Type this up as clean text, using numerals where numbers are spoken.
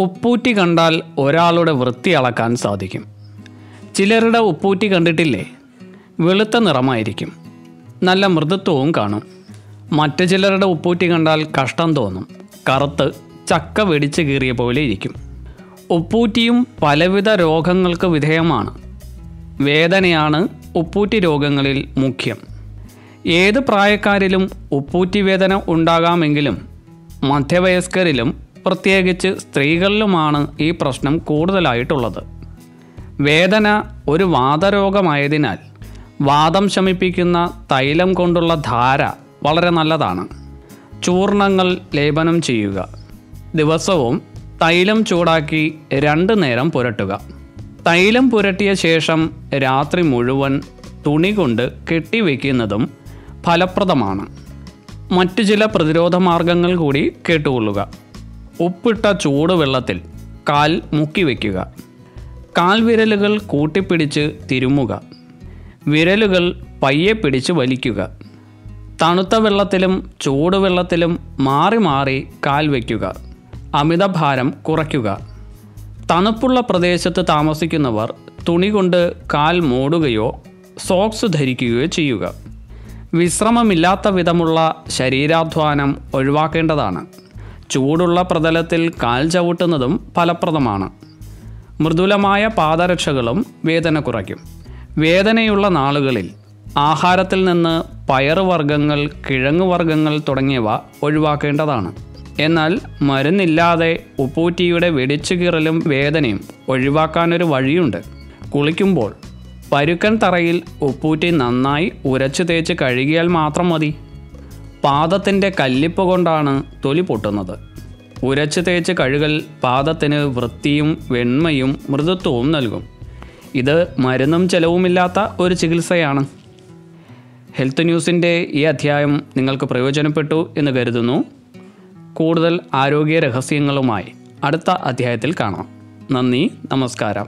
ഉപ്പൂറ്റി കണ്ടാൽ ഒരാളുടെ വൃത്തി അളക്കാൻ സാധിക്കും. ചിലരുടെ ഉപ്പൂറ്റി കണ്ടിട്ടില്ലേ? വെളുത്ത നിറമായിരിക്കും, നല്ല മൃദുത്വവും കാണും. മറ്റു ചിലരുടെ ഉപ്പൂറ്റി കണ്ടാൽ കഷ്ടം തോന്നും, കറുത്ത് ചക്ക വെടിച്ച് കീറിയ പോലെ ഇരിക്കും. ഉപ്പൂറ്റിയും പലവിധ രോഗങ്ങൾക്ക് വിധേയമാണ്. വേദനയാണ് ഉപ്പൂറ്റി രോഗങ്ങളിൽ മുഖ്യം. ഏത് പ്രായക്കാരിലും ഉപ്പൂറ്റി വേദന ഉണ്ടാകാമെങ്കിലും മധ്യവയസ്കരിലും പ്രത്യേകിച്ച് സ്ത്രീകളിലുമാണ് ഈ പ്രശ്നം കൂടുതലായിട്ടുള്ളത്. വേദന ഒരു വാതരോഗമായതിനാൽ വാതം ശമിപ്പിക്കുന്ന തൈലം കൊണ്ടുള്ള ധാര വളരെ നല്ലതാണ്. ചൂർണങ്ങൾ ലേപനം ചെയ്യുക. ദിവസവും തൈലം ചൂടാക്കി 2 നേരം പുരട്ടുക. തൈലം പുരട്ടിയ ശേഷം രാത്രി മുഴുവൻ തുണി കൊണ്ട് കെട്ടിവെക്കുന്നതും ഫലപ്രദമാണ്. മറ്റു ചില പ്രതിരോധ മാർഗങ്ങൾ കൂടി കേട്ടുകൊള്ളുക. ഉപ്പിട്ട ചൂടുവെള്ളത്തിൽ കാൽ മുക്കി വയ്ക്കുക. കാൽവിരലുകൾ കൂട്ടിപ്പിടിച്ച് തിരുമുക. വിരലുകൾ പയ്യെ പിടിച്ച് വലിക്കുക. തണുത്ത വെള്ളത്തിലും ചൂടുവെള്ളത്തിലും മാറി മാറി കാൽ വയ്ക്കുക. അമിതഭാരം കുറയ്ക്കുക. തണുപ്പുള്ള പ്രദേശത്ത് താമസിക്കുന്നവർ തുണി കൊണ്ട് കാൽ മൂടുകയോ സോക്സ് ധരിക്കുകയോ ചെയ്യുക. വിശ്രമമില്ലാത്ത വിധമുള്ള ശരീരാധ്വാനം ഒഴിവാക്കേണ്ടതാണ്. ചൂടുള്ള പ്രതലത്തിൽ കാൽ ചവിട്ടുന്നതും ഫലപ്രദമാണ്. മൃദുലമായ പാദരക്ഷകളും വേദന കുറയ്ക്കും. വേദനയുള്ള നാളുകളിൽ ആഹാരത്തിൽ നിന്ന് പയറുവർഗ്ഗങ്ങൾ, കിഴങ്ങുവർഗ്ഗങ്ങൾ തുടങ്ങിയവ ഒഴിവാക്കേണ്ടതാണ്. എന്നാൽ മരുന്നില്ലാതെ ഉപ്പൂറ്റിയുടെ വെടിച്ചുകീറലും വേദനയും ഒഴിവാക്കാനൊരു വഴിയുണ്ട്. കുളിക്കുമ്പോൾ പരുക്കൻ തറയിൽ ഉപ്പൂറ്റി നന്നായി ഉരച്ചു തേച്ച് കഴുകിയാൽ മാത്രം മതി. പാദത്തിൻ്റെ കല്ലിപ്പ് കൊണ്ടാണ് തൊലി പൊട്ടുന്നത്. ഉരച്ചു തേച്ച് കഴുകൽ പാദത്തിന് വൃത്തിയും വെണ്മയും മൃദുത്വവും നൽകും. ഇത് മരുന്നും ചെലവുമില്ലാത്ത ഒരു ചികിത്സയാണ്. ഹെൽത്ത് ന്യൂസിൻ്റെ ഈ അധ്യായം നിങ്ങൾക്ക് പ്രയോജനപ്പെട്ടു എന്ന് കരുതുന്നു. കൂടുതൽ ആരോഗ്യ രഹസ്യങ്ങളുമായി അടുത്ത അധ്യായത്തിൽ കാണാം. നന്ദി, നമസ്കാരം.